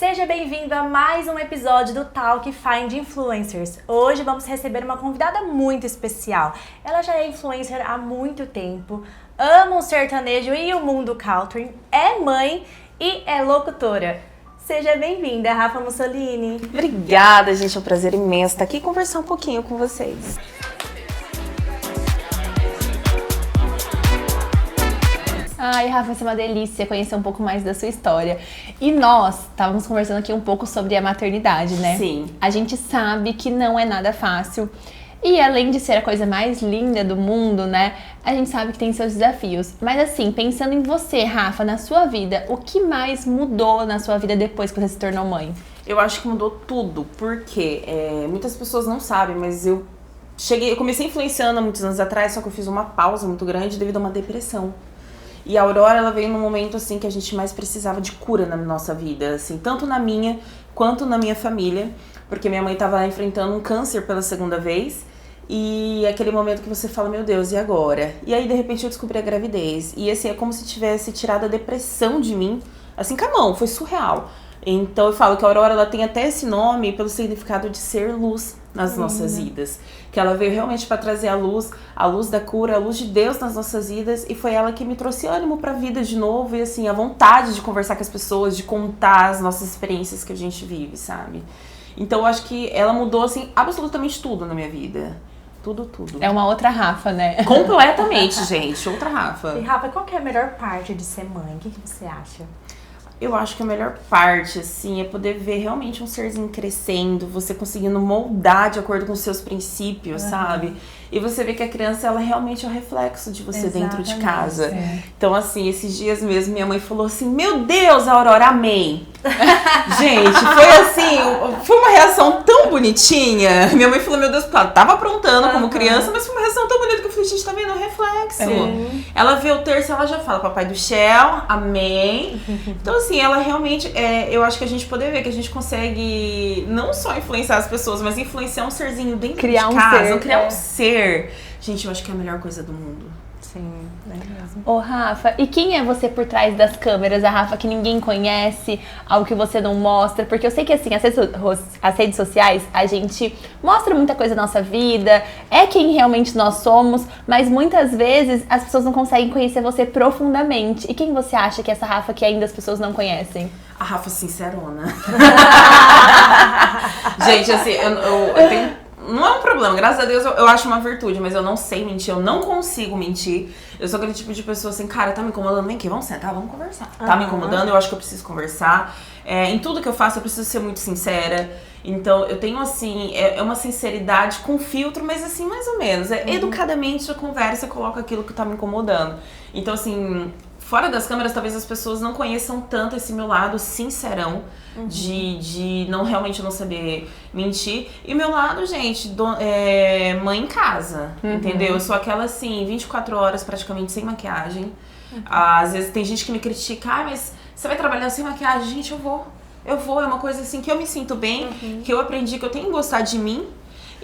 Seja bem-vindo a mais um episódio do Talk Find Influencers. Hoje vamos receber uma convidada muito especial. Ela já é influencer há muito tempo, ama o sertanejo e o mundo country, é mãe e é locutora. Seja bem-vinda, Rafa Mussolini. Obrigada, gente. É um prazer imenso estar aqui e conversar um pouquinho com vocês. Ai, Rafa, vai ser uma delícia conhecer um pouco mais da sua história. E nós estávamos conversando aqui um pouco sobre a maternidade, né? Sim. A gente sabe que não é nada fácil. E além de ser a coisa mais linda do mundo, né? A gente sabe que tem seus desafios. Mas assim, pensando em você, Rafa, na sua vida, o que mais mudou na sua vida depois que você se tornou mãe? Eu acho que mudou tudo, porque muitas pessoas não sabem, mas eu comecei influenciando há muitos anos atrás, só que eu fiz uma pausa muito grande devido a uma depressão. E a Aurora, ela veio num momento, assim, que a gente mais precisava de cura na nossa vida, assim, tanto na minha quanto na minha família, porque minha mãe estava enfrentando um câncer pela segunda vez, e aquele momento que você fala, meu Deus, e agora? E aí, de repente, eu descobri a gravidez, e assim, é como se tivesse tirado a depressão de mim, assim, com a mão, foi surreal. Então, eu falo que a Aurora, ela tem até esse nome pelo significado de ser luz nas nossas vidas. Que ela veio realmente para trazer a luz da cura, a luz de Deus nas nossas vidas. E foi ela que me trouxe ânimo para a vida de novo. E assim, a vontade de conversar com as pessoas, de contar as nossas experiências que a gente vive, sabe? Então, eu acho que ela mudou, assim, absolutamente tudo na minha vida. Tudo. É uma outra Rafa, né? Completamente, gente. Outra Rafa. E Rafa, qual que é a melhor parte de ser mãe? O que você acha? Eu acho que a melhor parte, assim, é poder ver realmente um serzinho crescendo, você conseguindo moldar de acordo com os seus princípios, sabe? E você vê que a criança, ela realmente é o reflexo de você dentro de casa. É. Então, assim, esses dias mesmo, minha mãe falou assim, meu Deus, Aurora, amei. Gente, foi assim, foi uma reação tão bonitinha. Minha mãe falou, meu Deus, porque ela tava aprontando como criança, mas foi uma reação tão bonita que eu falei, gente, tá vendo o reflexo. Ela vê o terço, ela já fala, papai do céu, amém. Então, assim, ela realmente, eu acho que a gente poder ver que a gente consegue não só influenciar as pessoas, mas influenciar um serzinho dentro de casa, criar um ser. Gente, eu acho que é a melhor coisa do mundo. Sim, é mesmo. Ô, Rafa, e quem é você por trás das câmeras? A Rafa que ninguém conhece, algo que você não mostra? Porque eu sei que, assim, as redes sociais, a gente mostra muita coisa da nossa vida, é quem realmente nós somos, mas muitas vezes as pessoas não conseguem conhecer você profundamente. E quem você acha que é essa Rafa que ainda as pessoas não conhecem? A Rafa sincerona. Gente, assim, eu tenho... Não é um problema, graças a Deus eu acho uma virtude, mas eu não sei mentir, eu não consigo mentir. Eu sou aquele tipo de pessoa assim, cara, tá me incomodando, vem aqui, vamos sentar, vamos conversar. Tá me incomodando, eu acho que eu preciso conversar. Em tudo que eu faço eu preciso ser muito sincera. Então eu tenho assim, é uma sinceridade com filtro, mas assim, mais ou menos. Educadamente eu converso e coloco aquilo que tá me incomodando. Então assim... Fora das câmeras, talvez as pessoas não conheçam tanto esse meu lado sincerão de realmente não saber mentir. E o meu lado, gente, mãe em casa, entendeu? Eu sou aquela assim, 24 horas praticamente sem maquiagem. Às vezes tem gente que me critica, mas você vai trabalhar sem maquiagem? Gente, eu vou, é uma coisa assim que eu me sinto bem, que eu aprendi que eu tenho que gostar de mim.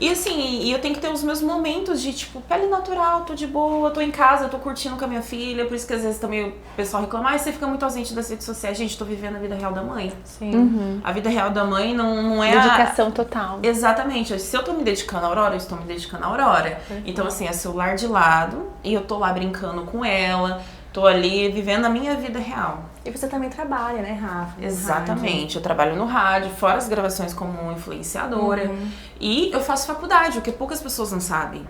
E assim, eu tenho que ter os meus momentos de, tipo, pele natural, tô de boa, tô em casa, tô curtindo com a minha filha. Por isso que às vezes também o pessoal reclama, você fica muito ausente das redes sociais. Gente, tô vivendo a vida real da mãe. Sim. A vida real da mãe não é Dedicação total. Exatamente. Se eu tô me dedicando à Aurora, eu estou me dedicando à Aurora. Então, assim, é celular de lado e eu tô lá brincando com ela. Tô ali vivendo a minha vida real. E você também trabalha, né, Rafa? Exatamente, eu trabalho no rádio, fora as gravações como influenciadora. E eu faço faculdade, o que poucas pessoas não sabem.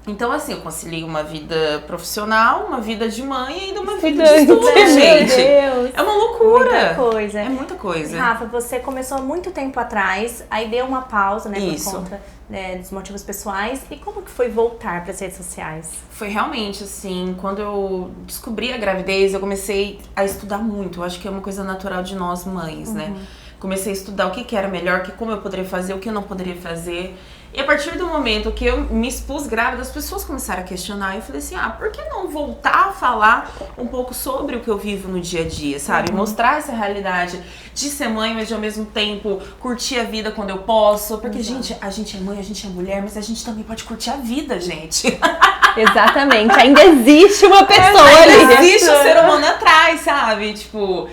Então, assim, eu concilio uma vida profissional, uma vida de mãe e ainda uma vida de estudo, gente. Deus. É uma loucura. Muita coisa. É muita coisa. Rafa, você começou há muito tempo atrás, aí deu uma pausa, né, Isso. por conta dos motivos pessoais. E como que foi voltar para as redes sociais? Foi realmente assim, quando eu descobri a gravidez, eu comecei a estudar muito. Eu acho que é uma coisa natural de nós mães, né? Comecei a estudar o que era melhor, como eu poderia fazer, o que eu não poderia fazer. E a partir do momento que eu me expus grávida, as pessoas começaram a questionar. E eu falei assim, por que não voltar a falar um pouco sobre o que eu vivo no dia a dia, sabe? Mostrar essa realidade de ser mãe, mas de ao mesmo tempo curtir a vida quando eu posso. Porque, gente, a gente é mãe, a gente é mulher, mas a gente também pode curtir a vida, gente. Exatamente, ainda existe uma pessoa ali. Ainda existe um ser humano atrás, sabe? Tipo,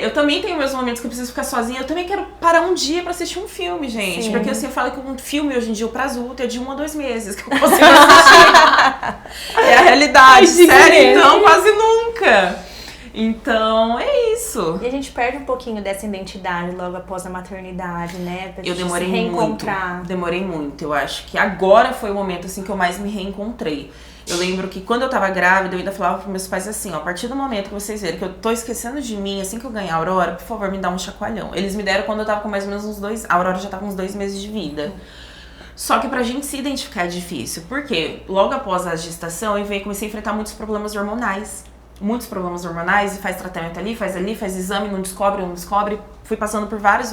Eu também tenho meus momentos que eu preciso ficar sozinha. Eu também quero parar um dia pra assistir um filme, gente. Sim. Porque assim, eu falo que um filme hoje em dia, o prazo útil é de 1 a 2 meses que eu consigo assistir. É a realidade. Sério, então, quase nunca. Então, é isso. E a gente perde um pouquinho dessa identidade logo após a maternidade, né? Pra Eu gente demorei se muito. reencontrar. Demorei muito. Eu acho que agora foi o momento assim que eu mais me reencontrei. Eu lembro que quando eu tava grávida, eu ainda falava pros meus pais assim, ó, a partir do momento que vocês verem que eu tô esquecendo de mim, assim que eu ganhar a Aurora, por favor, me dá um chacoalhão. Eles me deram quando eu tava com mais ou menos uns 2... A Aurora já tá com uns 2 meses de vida. Só que pra gente se identificar é difícil. Porque logo após a gestação, eu comecei a enfrentar muitos problemas hormonais. Muitos problemas hormonais, e faz tratamento ali, faz exame, não descobre. Fui passando por vários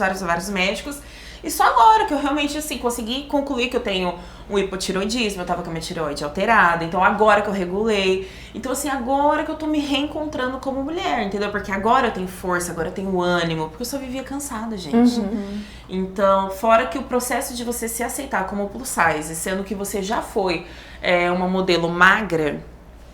médicos. E só agora que eu realmente, assim, consegui concluir que eu tenho um hipotiroidismo, eu tava com a minha tireoide alterada, então agora que eu regulei. Então, assim, agora que eu tô me reencontrando como mulher, entendeu? Porque agora eu tenho força, agora eu tenho ânimo, porque eu só vivia cansada, gente. Então, fora que o processo de você se aceitar como plus size, sendo que você já foi uma modelo magra,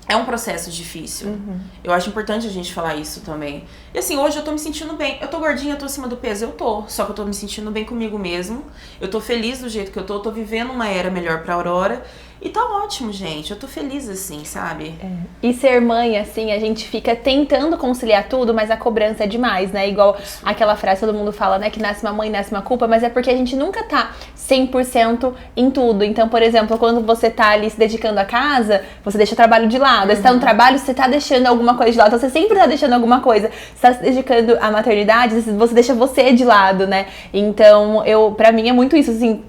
é um processo difícil. Eu acho importante a gente falar isso também. E assim, hoje eu tô me sentindo bem. Eu tô gordinha, eu tô acima do peso, eu tô. Só que eu tô me sentindo bem comigo mesmo. Eu tô feliz do jeito que eu tô vivendo uma era melhor pra Aurora. E tá ótimo, gente. Eu tô feliz assim, sabe? E ser mãe, assim, a gente fica tentando conciliar tudo, mas a cobrança é demais, né? Igual aquela frase que todo mundo fala, né? Que nasce uma mãe, nasce uma culpa, mas é porque a gente nunca tá 100% em tudo. Então, por exemplo, quando você tá ali se dedicando à casa, você deixa o trabalho de lado. Você tá no trabalho, você tá deixando alguma coisa de lado. Então, você sempre tá deixando alguma coisa. Você tá se dedicando à maternidade, você deixa você de lado, né? Então, pra mim é muito isso, assim,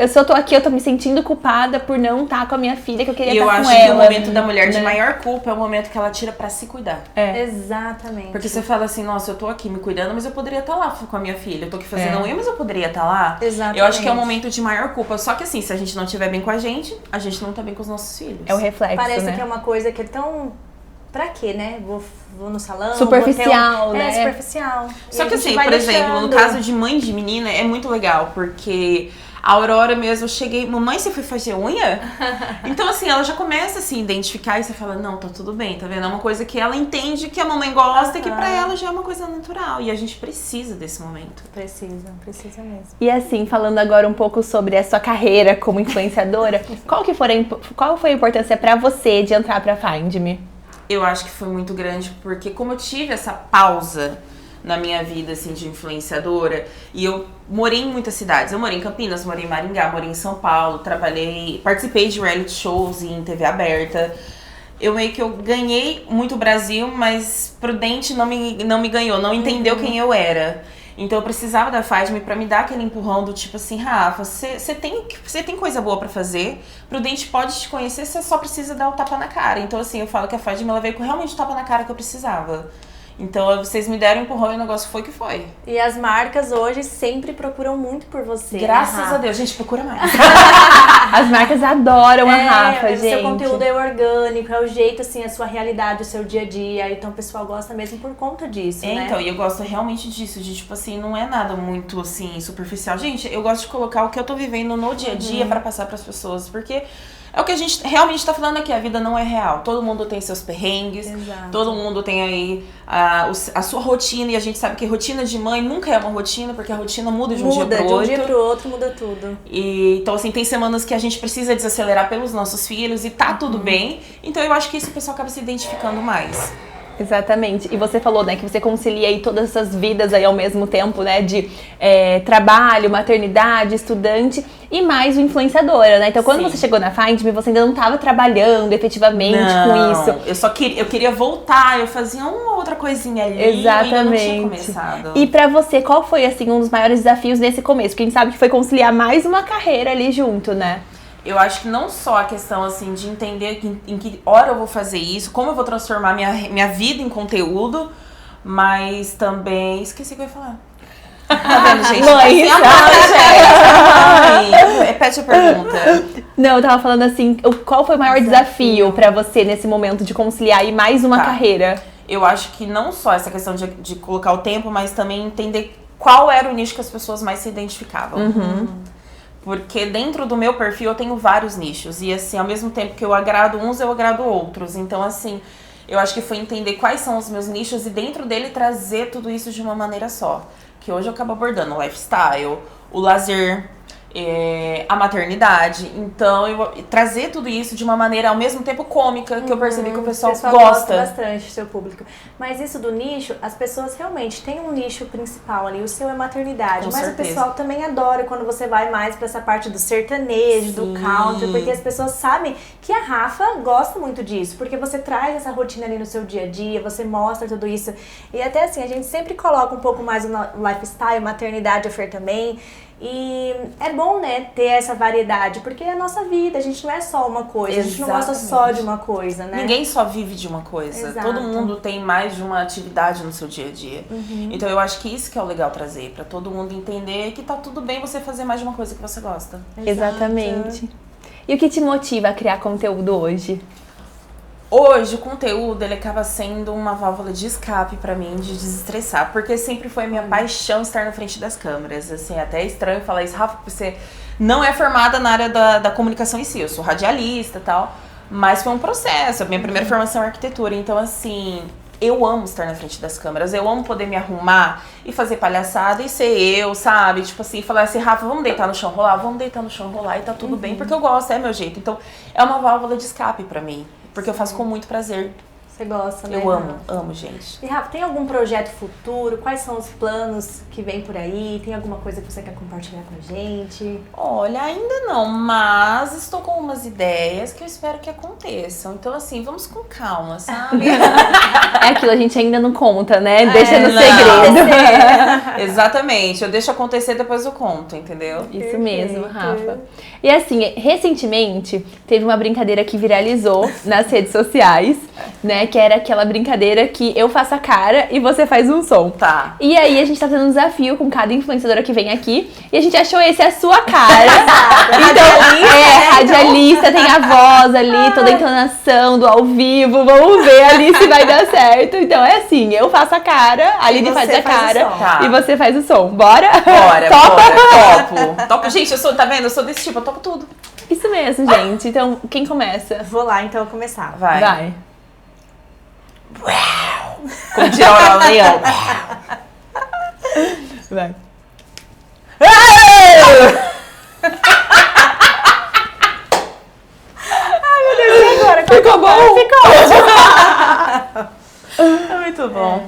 se eu tô aqui, eu tô me sentindo culpada por não estar com a minha filha, que eu queria estar com ela. E eu acho que o momento da mulher de maior culpa é o momento que ela tira pra se cuidar. Exatamente. Porque você fala assim, nossa, eu tô aqui me cuidando, mas eu poderia estar lá com a minha filha. Eu tô aqui fazendo a unha, mas eu poderia estar lá. Exatamente. Eu acho que é o momento de maior culpa. Só que assim, se a gente não estiver bem com a gente não tá bem com os nossos filhos. É o reflexo, Parece né? que é uma coisa que é tão... Pra quê, né? Vou no salão... Superficial, né? É, superficial. Só E que a gente assim, vai por exemplo, no deixando. caso de mãe de menina, é muito legal, porque a Aurora mesmo, eu cheguei, mamãe, você foi fazer unha? Então assim, ela já começa a se identificar e você fala, não, tá tudo bem, tá vendo? É uma coisa que ela entende que a mamãe gosta e que pra ela já é uma coisa natural. E a gente precisa desse momento. Precisa mesmo. E assim, falando agora um pouco sobre a sua carreira como influenciadora, qual foi a importância pra você de entrar pra Find Me? Eu acho que foi muito grande, porque como eu tive essa pausa na minha vida, assim, de influenciadora, e eu morei em muitas cidades. Eu morei em Campinas, morei em Maringá, morei em São Paulo, participei de reality shows em TV aberta. Eu meio que eu ganhei muito o Brasil, mas Prudente não me ganhou, não entendeu quem eu era. Então eu precisava da Find Me pra me dar aquele empurrão do tipo assim, Rafa, você tem coisa boa pra fazer, Prudente pode te conhecer, você só precisa dar o tapa na cara. Então assim, eu falo que a Find Me ela veio com realmente o tapa na cara que eu precisava. Então vocês me deram um empurrão e o negócio foi que foi. E as marcas hoje sempre procuram muito por você. Graças a Deus, gente, procura mais. As marcas adoram a Rafa, o gente. seu conteúdo é orgânico, é o jeito, assim, a sua realidade, o seu dia a dia. Então o pessoal gosta mesmo por conta disso, né? Então, e eu gosto realmente disso, de tipo assim, não é nada muito assim, superficial. Gente, eu gosto de colocar o que eu tô vivendo no dia a dia pra passar pras pessoas, porque é o que a gente realmente tá falando aqui, a vida não é real. Todo mundo tem seus perrengues, Exato. todo mundo tem aí a sua rotina, e a gente sabe que rotina de mãe nunca é uma rotina, porque a rotina muda de um dia pro outro. De um dia pro outro, muda tudo. E, então, assim, tem semanas que a gente precisa desacelerar pelos nossos filhos e tá tudo bem. Então, eu acho que isso o pessoal acaba se identificando mais. Exatamente. E você falou, né, que você concilia aí todas essas vidas aí ao mesmo tempo, né, de trabalho, maternidade, estudante e mais o influenciadora, né? Então, quando Sim. você chegou na Find Me, você ainda não estava trabalhando efetivamente com isso. Eu queria voltar, eu fazia uma outra coisinha ali. Exatamente. E ainda não tinha começado. E pra você, qual foi, assim, um dos maiores desafios nesse começo? Porque a gente sabe que foi conciliar mais uma carreira ali junto, né? Eu acho que não só a questão, assim, de entender em que hora eu vou fazer isso, como eu vou transformar minha vida em conteúdo, mas também... Esqueci o que eu ia falar. Tá vendo, gente? Mãe, Mãe. Repete a pergunta. Não, eu tava falando assim, qual foi o maior desafio pra você nesse momento de conciliar aí mais uma carreira? Eu acho que não só essa questão de colocar o tempo, mas também entender qual era o nicho que as pessoas mais se identificavam. Porque dentro do meu perfil eu tenho vários nichos. E assim, ao mesmo tempo que eu agrado uns, eu agrado outros. Então assim, eu acho que foi entender quais são os meus nichos e dentro dele trazer tudo isso de uma maneira só. Que hoje eu acabo abordando o lifestyle, o lazer, a maternidade. Então, eu trazer tudo isso de uma maneira ao mesmo tempo cômica, que eu percebi que o pessoal gosta bastante do seu público. Mas isso do nicho, as pessoas realmente têm um nicho principal ali. O seu é maternidade. Com mas certeza. o pessoal também adora quando você vai mais pra essa parte do sertanejo, do country, porque as pessoas sabem que a Rafa gosta muito disso. Porque você traz essa rotina ali no seu dia a dia, você mostra tudo isso. E até assim, a gente sempre coloca um pouco mais o lifestyle, maternidade, a Fer também. E é bom, né, ter essa variedade, porque é a nossa vida, a gente não é só uma coisa, a gente não gosta só de uma coisa, né? Ninguém só vive de uma coisa. Exato. Todo mundo tem mais de uma atividade no seu dia a dia. Então eu acho que isso que é o legal trazer, pra todo mundo entender que tá tudo bem você fazer mais de uma coisa que você gosta. Exatamente. E o que te motiva a criar conteúdo hoje? Hoje, o conteúdo, ele acaba sendo uma válvula de escape pra mim, de desestressar, porque sempre foi minha paixão estar na frente das câmeras. Assim, até é estranho falar isso, Rafa, você não é formada na área da comunicação em si, eu sou radialista e tal, mas foi um processo, a minha primeira formação é arquitetura, então assim, eu amo estar na frente das câmeras, eu amo poder me arrumar e fazer palhaçada e ser eu, sabe? Tipo assim, falar assim, Rafa, vamos deitar no chão rolar? Vamos deitar no chão rolar e tá tudo bem, porque eu gosto, é meu jeito. Então, é uma válvula de escape pra mim. Porque eu faço com muito prazer. Você gosta, né? Eu amo, gente. E Rafa, tem algum projeto futuro? Quais são os planos que vem por aí? Tem alguma coisa que você quer compartilhar com a gente? Olha, ainda não, mas estou com umas ideias que eu espero que aconteçam. Então, assim, vamos com calma, sabe? É aquilo, a gente ainda não conta, né? Deixa no não. segredo. Exatamente, eu deixo acontecer, depois eu conto, entendeu? Isso mesmo, Rafa. E assim, recentemente teve uma brincadeira que viralizou nas redes sociais, né? Que era aquela brincadeira que eu faço a cara e você faz um som. Tá. E aí a gente tá tendo um desafio com cada influenciadora que vem aqui e a gente achou esse a sua cara. Então, radialista, tem a voz ali, toda a entonação do ao vivo. Vamos ver ali se vai dar certo. Então é assim, eu faço a cara, a Aline faz a cara Tá. e você faz o som. Bora? Bora, Topa? topo. Topo. Gente, tá vendo? Eu sou desse tipo, eu topo tudo. Isso mesmo, gente. Então, quem começa? Vou lá, então, começar. Vai. Como diria o leão. Vai. Agora, Ficou bom? É muito bom.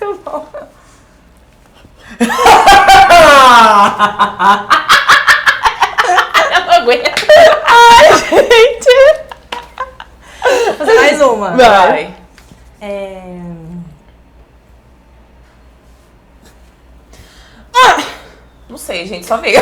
Muito bom. Eu não aguento. Ai, gente. Vou fazer mais uma. Vai. Não sei, gente, só veio.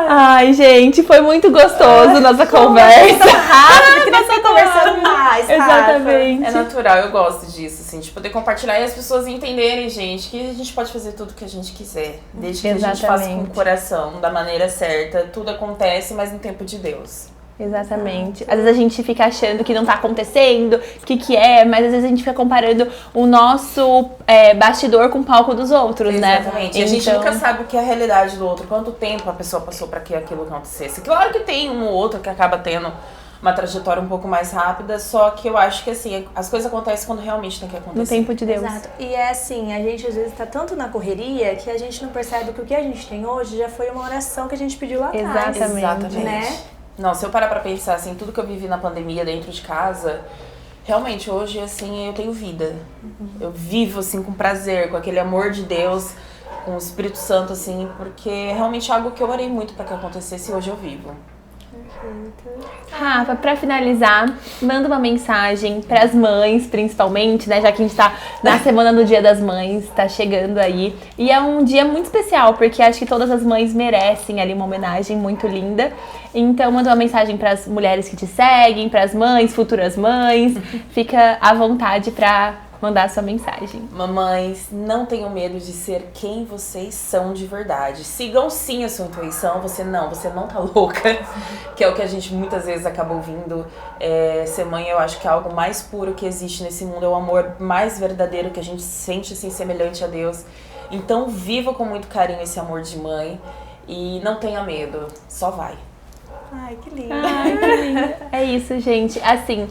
Ai, gente, foi muito gostoso nossa conversa. Rápido, que nem você conversando mais, Rafa. Exatamente. É natural, eu gosto disso, assim, de poder compartilhar e as pessoas entenderem, gente, que a gente pode fazer tudo que a gente quiser. Desde que a gente faça com o coração, da maneira certa. Tudo acontece, mas no tempo de Deus. Exatamente. Às vezes a gente fica achando que não tá acontecendo, o que é, mas às vezes a gente fica comparando o nosso bastidor com o palco dos outros, né? Exatamente. E a gente nunca sabe o que é a realidade do outro, quanto tempo a pessoa passou pra que aquilo acontecesse. Claro que tem um ou outro que acaba tendo uma trajetória um pouco mais rápida, só que eu acho que assim, as coisas acontecem quando realmente tem que acontecer. No tempo de Deus. Exato. E é assim, a gente às vezes tá tanto na correria que a gente não percebe que o que a gente tem hoje já foi uma oração que a gente pediu lá atrás. Exatamente. Né? Não, se eu parar pra pensar, assim, tudo que eu vivi na pandemia dentro de casa, realmente hoje, assim, eu tenho vida. Eu vivo, assim, com prazer, com aquele amor de Deus, com o Espírito Santo, assim, porque é realmente algo que eu orei muito pra que acontecesse e hoje eu vivo. Rafa, pra finalizar, manda uma mensagem pras mães, principalmente, né? Já que a gente tá na semana do Dia das Mães, tá chegando aí. E é um dia muito especial, porque acho que todas as mães merecem ali uma homenagem muito linda. Então, manda uma mensagem pras mulheres que te seguem, pras mães, futuras mães. Fica à vontade pra mandar a sua mensagem. Mamães, não tenham medo de ser quem vocês são de verdade. Sigam sim a sua intuição, você não tá louca, que é o que a gente muitas vezes acaba ouvindo. Ser mãe, eu acho que é algo mais puro que existe nesse mundo, é o amor mais verdadeiro que a gente sente, assim, semelhante a Deus. Então, viva com muito carinho esse amor de mãe. E não tenha medo, só vai. Ai, que lindo. Ai, que lindo. É isso, gente. Assim,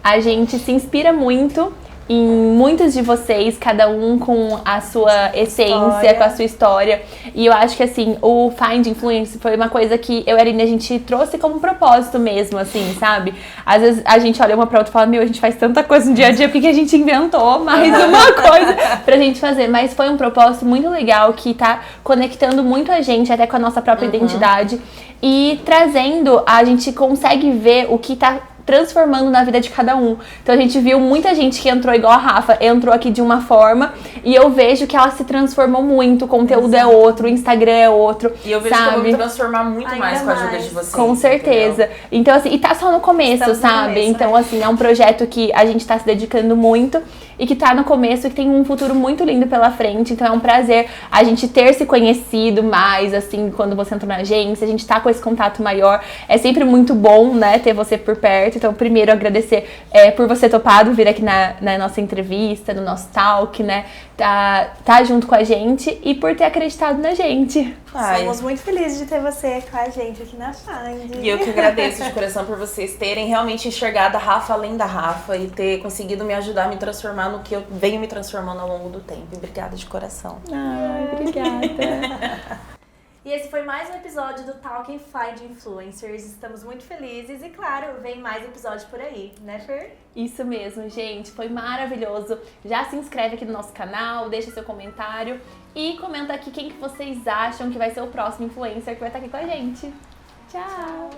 a gente se inspira muito em muitos de vocês, cada um com a sua essência, com a sua história. E eu acho que, assim, o Find Influence foi uma coisa que eu e a Aline, a gente trouxe como propósito mesmo, assim, sabe? Às vezes a gente olha uma pra outra e fala, meu, a gente faz tanta coisa no dia a dia, por que a gente inventou mais uma coisa pra gente fazer? Mas foi um propósito muito legal que tá conectando muito a gente, até com a nossa própria identidade. E trazendo, a gente consegue ver o que tá transformando na vida de cada um. Então a gente viu muita gente que entrou igual a Rafa, entrou aqui de uma forma e eu vejo que ela se transformou muito, o conteúdo é outro, o Instagram é outro, E eu vejo que eu vou me transformar muito mais com a ajuda de vocês. Com certeza. Entendeu? Então assim, e tá só no começo, Estamos no sabe? começo, Então assim, é um projeto que a gente tá se dedicando muito e que tá no começo e que tem um futuro muito lindo pela frente. Então é um prazer a gente ter se conhecido mais, assim, quando você entrou na agência, a gente tá com esse contato maior. É sempre muito bom, né, ter você por perto. Então, primeiro, agradecer por você topado vir aqui na nossa entrevista, no nosso talk, né, tá junto com a gente e por ter acreditado na gente. Somos muito felizes de ter você com a gente aqui na Find. E eu que agradeço de coração por vocês terem realmente enxergado a Rafa além da Rafa e ter conseguido me ajudar a me transformar no que eu venho me transformando ao longo do tempo. Obrigada de coração. Ai, obrigada. E esse foi mais um episódio do Talk and Find Influencers. Estamos muito felizes e, claro, vem mais episódios por aí, né, Fer? Isso mesmo, gente. Foi maravilhoso. Já se inscreve aqui no nosso canal, deixa seu comentário e comenta aqui quem que vocês acham que vai ser o próximo influencer que vai estar aqui com a gente. Tchau!